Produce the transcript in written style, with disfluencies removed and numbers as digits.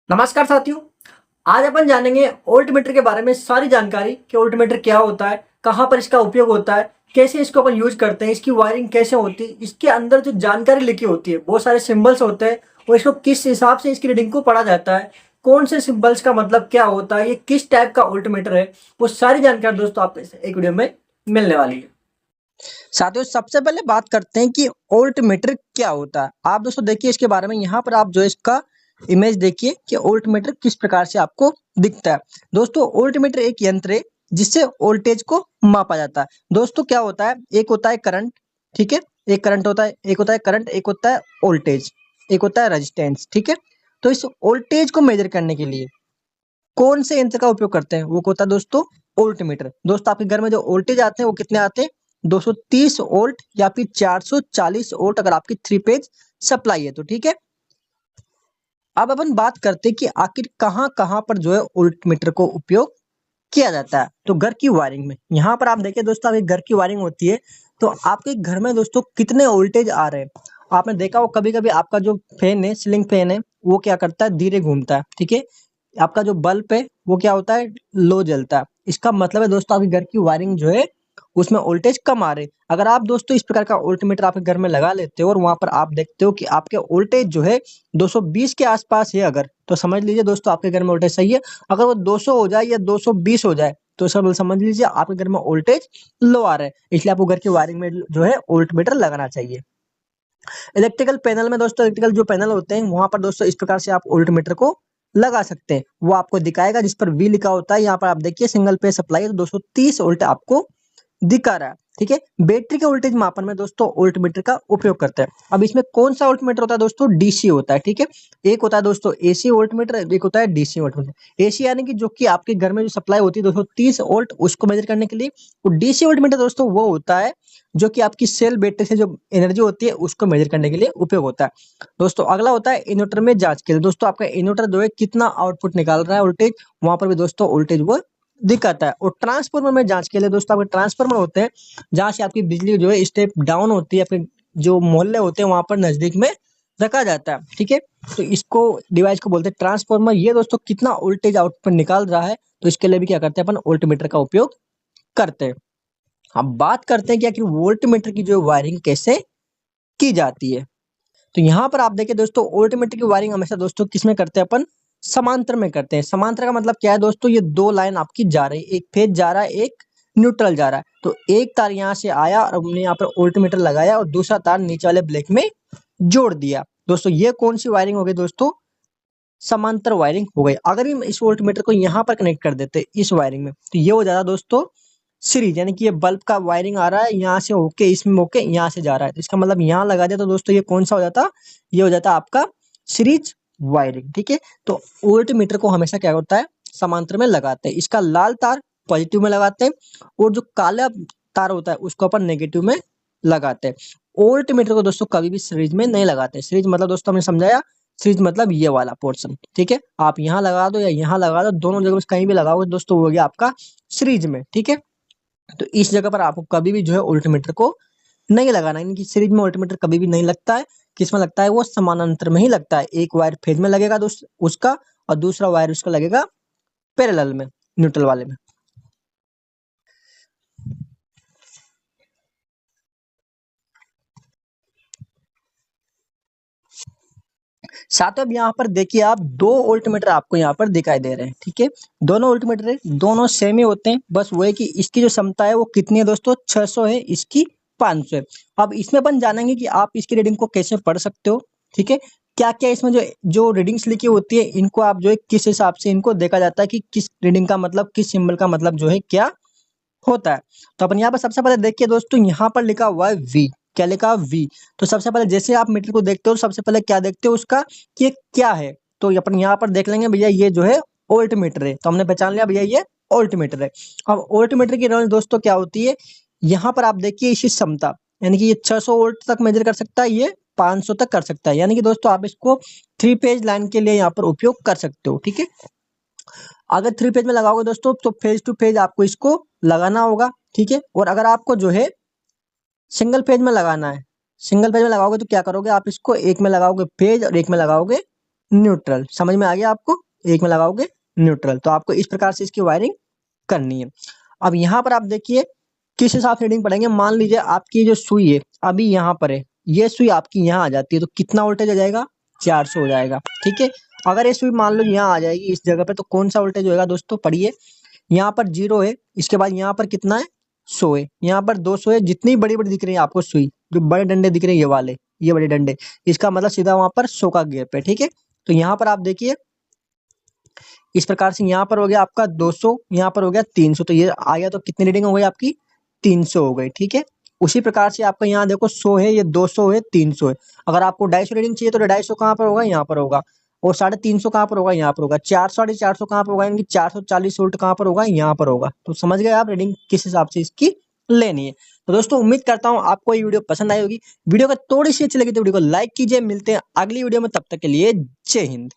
नमस्कार साथियों। आज अपन जानेंगे वोल्ट मीटर के बारे में सारी जानकारी कि वोल्ट मीटर क्या होता है, कहाँ पर इसका उपयोग होता है, कैसे इसको अपन यूज करते हैं, इसकी वायरिंग कैसे होती है, इसके अंदर जो जानकारी लिखी होती है, बहुत सारे सिंबल्स होते हैं और इसको किस हिसाब से इसकी रीडिंग को पढ़ा जाता है, कौन से सिंबल्स का मतलब क्या होता है, ये किस टाइप का वोल्ट मीटर है, वो सारी जानकारी दोस्तों आपको इस एक वीडियो में मिलने वाली है। साथियों सबसे पहले बात करते हैं कि वोल्ट मीटर क्या होता है। आप दोस्तों देखिए इसके बारे में, यहाँ पर आप जो इसका इमेज देखिए कि वोल्ट मीटर किस प्रकार से आपको दिखता है। दोस्तों वोल्ट मीटर एक यंत्र है जिससे वोल्टेज को मापा जाता है। दोस्तों क्या होता है, एक होता है करंट, ठीक है, एक करंट होता है, एक होता है करंट, एक होता है वोल्टेज, एक होता है रेजिस्टेंस, ठीक है। तो इस वोल्टेज को मेजर करने के लिए कौन से यंत्र का उपयोग करते हैं, वो होता है दोस्तों वोल्ट मीटर। दोस्तों आपके घर में जो वोल्टेज आते हैं वो कितने आते हैं, 230 वोल्ट या फिर 440 वोल्ट अगर आपकी 3 फेज सप्लाई है तो, ठीक है। अब अपन बात करते हैं कि आखिर कहाँ कहाँ पर जो है वोल्ट मीटर को उपयोग किया जाता है। तो घर की वायरिंग में, यहाँ पर आप देखिए दोस्तों, अभी घर की वायरिंग होती है तो आपके घर में दोस्तों कितने वोल्टेज आ रहे हैं। आपने देखा हो कभी कभी आपका जो फैन है, सीलिंग फैन है, वो क्या करता है, धीरे घूमता है, ठीक है। आपका जो बल्ब है वो क्या होता है, लो जलता है। इसका मतलब है दोस्तों आपके घर की वायरिंग जो है उसमें वोल्टेज कम आ रहे। अगर आप दोस्तों इस प्रकार का वोल्टमीटर आपके घर में लगा लेते हो और वहां पर आप देखते हो कि आपके वोल्टेज जो है 220 के आसपास है अगर, तो समझ लीजिए दोस्तों आपके घर में वोल्टेज सही है। अगर वो 200 हो जाए या 220 हो जाए तो सब समझ लीजिए आपके घर में वोल्टेज लो आ रहा है। इसलिए आपको घर की वायरिंग में जो है वोल्टमीटर लगाना चाहिए। इलेक्ट्रिकल पैनल में दोस्तों, इलेक्ट्रिकल जो पैनल होते हैं वहां पर दोस्तों इस प्रकार से आप वोल्टमीटर को लगा सकते हैं। वो आपको दिखाएगा जिस पर वी लिखा होता है, यहाँ पर आप देखिए सिंगल पे सप्लाई है तो 230 वोल्ट आपको दिखा रहा है, ठीक है। बैटरी के वोल्टेज मापन में दोस्तों वोल्टमीटर का उपयोग करते हैं। अब इसमें कौन सा वोल्टमीटर होता है दोस्तों, डीसी होता है, ठीक है। एक होता है दोस्तों एसी वोल्टमीटर, एक होता है डीसी वोल्टमीटर। एसी यानी कि जो कि आपके घर में जो सप्लाई होती है 230 वोल्ट उसको मेजर करने के लिए। और डीसी वोल्टमीटर दोस्तों वो होता है जो कि आपकी सेल बैटरी से जो एनर्जी होती है उसको मेजर करने के लिए उपयोग होता है। दोस्तों अगला होता है इन्वर्टर में जांच के लिए। दोस्तों आपका इन्वर्टर जो है कितना आउटपुट निकाल रहा है वोल्टेज, वहां पर भी दोस्तों वोल्टेज वो दिखाता है। और ट्रांसफार्मर में जांच के लिए दोस्तों आपके ट्रांसफार्मर होते हैं जहां से आपकी बिजली जो है स्टेप डाउन होती है, फिर जो मोहल्ले होते हैं वहां पर नजदीक में रखा जाता है, ठीक है। तो इसको डिवाइस को बोलते हैं ट्रांसफार्मर। ये दोस्तों कितना वोल्टेज आउटपुट निकाल रहा है तो इसके लिए भी क्या करते हैं अपन, वोल्टमीटर का उपयोग करते हैं। अब बात करते हैं कि आखिर वोल्टमीटर की जो वायरिंग कैसे की जाती है। तो यहाँ पर आप देखिए दोस्तों वोल्टमीटर की वायरिंग हमेशा दोस्तों किसमें करते हैं अपन, समांतर में करते हैं। समांतर का मतलब क्या है दोस्तों, ये दो लाइन आपकी जा रही है, एक फेज जा रहा है, एक न्यूट्रल जा रहा है। तो एक तार यहाँ से आया और हमने यहाँ पर वोल्टमीटर लगाया और दूसरा तार नीचे वाले ब्लॉक में जोड़ दिया। दोस्तों ये कौन सी वायरिंग हो गई दोस्तों, समांतर वायरिंग हो गई। अगर हम इस वोल्टमीटर को यहाँ पर कनेक्ट कर देते इस वायरिंग में तो ये हो जाता दोस्तों सीरीज, यानी कि ये बल्ब का वायरिंग आ रहा है यहाँ से होके इसमें होके यहाँ से जा रहा है, तो इसका मतलब यहाँ लगा दिया तो दोस्तों ये कौन सा हो जाता, ये हो जाता आपका सीरीज वायरिंग, ठीक है। तो वोल्ट मीटर को हमेशा क्या होता है, समांतर में लगाते हैं। इसका लाल तार पॉजिटिव में लगाते हैं और जो काला तार होता है उसको अपन नेगेटिव में लगाते हैं। वोल्ट मीटर को दोस्तों कभी भी सीरीज में नहीं लगाते। सीरीज मतलब दोस्तों हमने समझाया, सीरीज मतलब ये वाला पोर्शन, ठीक है। आप यहाँ लगा दो या यहाँ लगा दो, दोनों जगह कहीं भी लगाओगे दोस्तों वो हो गया आपका सीरीज में, ठीक है। तो इस जगह पर आपको कभी भी जो है वोल्टमीटर को नहीं लगाना, इनकी सीरीज में वोल्टमीटर कभी भी नहीं लगता है। किसमें लगता है, वो समानांतर में ही लगता है। एक वायर फेज में लगेगा उसका और दूसरा वायर उसका लगेगा पैरेलल में, न्यूट्रल वाले में। साथ अब यहाँ पर देखिए आप दो वोल्टमीटर आपको यहाँ पर दिखाई दे रहे हैं, ठीक है। दोनों वोल्टमीटर है, दोनों सेम ही होते हैं, बस वो है कि इसकी जो क्षमता है वो कितनी है दोस्तों, 600 है, इसकी 500 है। अब इसमें अपन जानेंगे कि आप इसकी रीडिंग को कैसे पढ़ सकते हो, ठीक है। क्या क्या इसमें जो जो रीडिंग्स लिखी होती है इनको आप जो है किस हिसाब से इनको देखा जाता है कि किस रीडिंग का मतलब, किस सिंबल का मतलब जो है क्या होता है। तो अपन यहाँ पर सबसे पहले देखिए दोस्तों, यहाँ पर लिखा हुआ है वी। क्या लिखा है, वी। तो सबसे पहले जैसे आप मीटर को देखते हो सबसे पहले क्या देखते हो उसका, कि ये क्या है। तो अपन यहाँ पर देख लेंगे भैया ये जो है वोल्ट मीटर है, तो हमने पहचान लिया भैया ये वोल्ट मीटर है। अब वोल्ट मीटर की रेंज दोस्तों क्या होती है, यहाँ पर आप देखिए इसकी क्षमता, यानी कि ये 600 वोल्ट तक मेजर कर सकता है, ये 500 तक कर सकता है। यानी कि दोस्तों आप इसको 3 फेज लाइन के लिए यहाँ पर उपयोग कर सकते हो, ठीक है। अगर 3 फेज में लगाओगे दोस्तों तो फेज टू फेज आपको इसको लगाना होगा, ठीक है। और अगर आपको जो है सिंगल फेज में लगाना है, सिंगल फेज में लगाओगे तो क्या करोगे, आप इसको एक में लगाओगे फेज और एक में लगाओगे न्यूट्रल। समझ में आ गया आपको? एक में लगाओगे न्यूट्रल। तो आपको इस प्रकार से इसकी वायरिंग करनी है। अब यहाँ पर आप देखिए किस हिसाब से रीडिंग पढ़ेंगे। मान लीजिए आपकी जो सुई है अभी यहाँ पर है, ये सुई आपकी यहाँ आ जाती है तो कितना वोल्टेज आ जाएगा? 400 हो जाएगा। ठीक है, अगर ये सुई मान लो यहाँ आ जाएगी इस जगह पे तो कौन सा वोल्टेज होगा दोस्तों? पढ़िए, यहाँ पर 0 है, इसके बाद यहाँ पर कितना है? 100 है, यहाँ पर 200 है। जितनी बड़ी बड़ी दिख रही है आपको सुई, जो बड़े डंडे दिख रहे हैं ये वाले, ये बड़े डंडे, इसका मतलब सीधा वहां पर 100 का गैप है। ठीक है, तो यहाँ पर आप देखिए इस प्रकार से यहाँ पर हो गया आपका 200, यहाँ पर हो गया 300, तो ये आ गया। तो कितनी रीडिंग हो गई आपकी? 300 हो गई। ठीक है, उसी प्रकार से आपका यहाँ देखो 100 है, ये 200 है, 300 है। अगर आपको 250 रीडिंग चाहिए तो 250 कहाँ पर होगा? यहाँ पर होगा। और 350 कहाँ पर होगा? यहाँ पर होगा। 400 450 कहाँ पर होगा? यानी कि 440 वोल्ट कहाँ पर होगा? यहाँ पर होगा। तो समझ गए आप रीडिंग किस हिसाब से इसकी लेनी है। तो दोस्तों उम्मीद करता हूँ आपको ये वीडियो पसंद आई होगी। वीडियो का थोड़ी सी अच्छी लगी तो वीडियो को लाइक कीजिए। मिलते हैं अगली वीडियो में, तब तक के लिए जय हिंद।